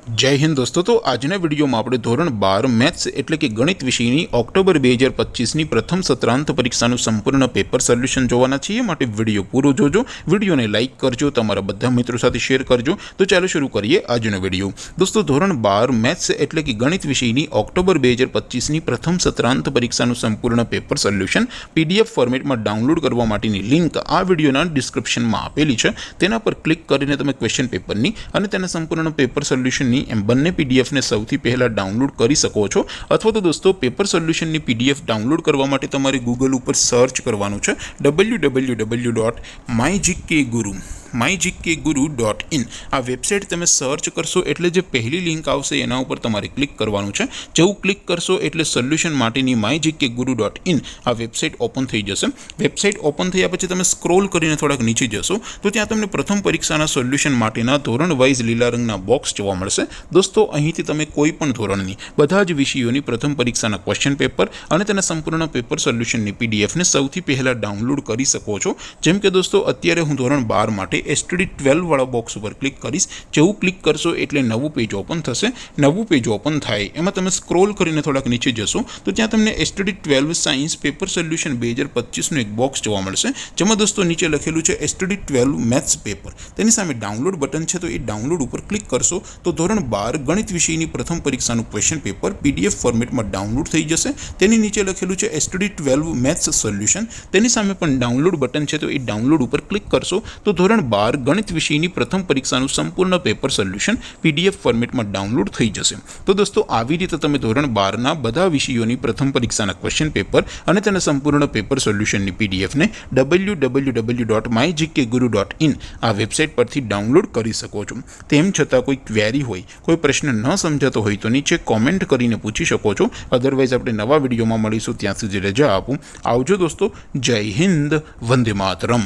जय हिंद दोस्तों। तो आजना विडियो में આપણે ધોરણ 12 મેથ્સ એટલે કે ગણિત વિષયની ઓક્ટોબર 2025 ની પ્રથમ સત્રાંત પરીક્ષાનું સંપૂર્ણ પેપર સોલ્યુશન જોવાના છીએ। માટે વિડિયો પૂરો જોજો, વિડિયોને લાઈક કરજો, તમારા બધા મિત્રો સાથે શેર કરજો। તો ચાલો શરૂ કરીએ આજનો વિડિયો। દોસ્તો ધોરણ 12 મેથ્સ એટલે કે ગણિત વિષયની ઓક્ટોબર 2025 ની પ્રથમ સત્રાંત પરીક્ષાનું સંપૂર્ણ પેપર સોલ્યુશન પીડીએફ ફોર્મેટમાં ડાઉનલોડ કરવા માટેની લિંક આ વિડિયોના ડિસ્ક્રિપ્શનમાં આપેલી છે। તેના પર ક્લિક કરીને તમે ક્વેશ્ચન પેપરની અને તેના સંપૂર્ણ પેપર સોલ્યુશન एम बने पीडीएफ ने सौथी पहला डाउनलॉड करी सको छो। अथवा तो दोस्तों पेपर सोल्यूशन नी पीडीएफ डाउनलॉड करवा माटे तमारे गूगल पर सर्च करवानुं छे www.mygkguru.in आ वेबसाइट तमे सर्च करशो एटले जे पहली लिंक आवशे एना उपर तमारे क्लिक करवानुं छे। जेवुं क्लिक करशो एटले सोल्यूशन माटेनी mygkguru.in आ वेबसाइट ओपन थई जशे। वेबसाइट ओपन थया पछी तमे स्क्रॉल करीने थोड़ाक नीचे जशो तो त्यां तमने प्रथम परीक्षाना सोल्यूशन माटेना धोरण वाइज लीला रंगना बॉक्स जोवा मळशे। दोस्तों અહીંથી તમે કોઈ પણ ધોરણની બધા જ વિષયોની પ્રથમ પરીક્ષાના ક્વેશ્ચન પેપર અને તેના સંપૂર્ણ પેપર સોલ્યુશનની પીડીએફ ને સૌથી પહેલા ડાઉનલોડ કરી શકો છો। જેમ કે દોસ્તો અત્યારે હું ધોરણ 12 માટે એસટીડી 12 વાળા બોક્સ ઉપર ક્લિક કરીશ। જેવું ક્લિક કરશો એટલે નવું પેજ ઓપન થશે। નવું પેજ ઓપન થાય એમાં તમે સ્ક્રોલ કરીને થોડાક નીચે જશો તો ત્યાં તમને એસટીડી 12 સાયન્સ પેપર સોલ્યુશન 2025 નું એક બોક્સ જોવા મળશે। જેમાં દોસ્તો નીચે લખેલું છે એસટીડી 12 મેથ્સ પેપર। તેની સામે ડાઉનલોડ બટન છે તો એ ડાઉનલોડ ઉપર ક્લિક કરશો तो ધોરણ 12 ગણિત વિષયની પ્રથમ પરીક્ષાનું ક્વેશ્ચન પેપર પીડીએફ ફોર્મેટમાં ડાઉનલોડ થઈ જશે। તેની નીચે લખેલું છે એસટીડી 12 મેથ્સ સોલ્યુશન, તેની સામે પણ ડાઉનલોડ બટન છે તો એ ડાઉનલોડ ઉપર ક્લિક કરશો તો ધોરણ 12 ગણિત વિષયની પ્રથમ પરીક્ષાનું સંપૂર્ણ પેપર સોલ્યુશન પીડીએફ ફોર્મેટમાં ડાઉનલોડ થઈ જશે। તો દોસ્તો આવી રીતે તમે ધોરણ 12 ના બધા વિષયોની પ્રથમ પરીક્ષાના ક્વેશ્ચન પેપર અને તેના સંપૂર્ણ પેપર સોલ્યુશનની પીડીએફ ને www.mygkguru.in આ વેબસાઇટ પરથી ડાઉનલોડ કરી શકો છો। તેમ છતાં કોઈ क्वेरी होय, कोई प्रश्न न समझातो होय तो नीचे कॉमेंट करीने पूछी शको छो। अदरवाइज आपणे नवा विडियोमां मळीशुं, त्यां सुधी रजा आपो। आवजो दोस्तों। जय हिंद, वंदे मातरम।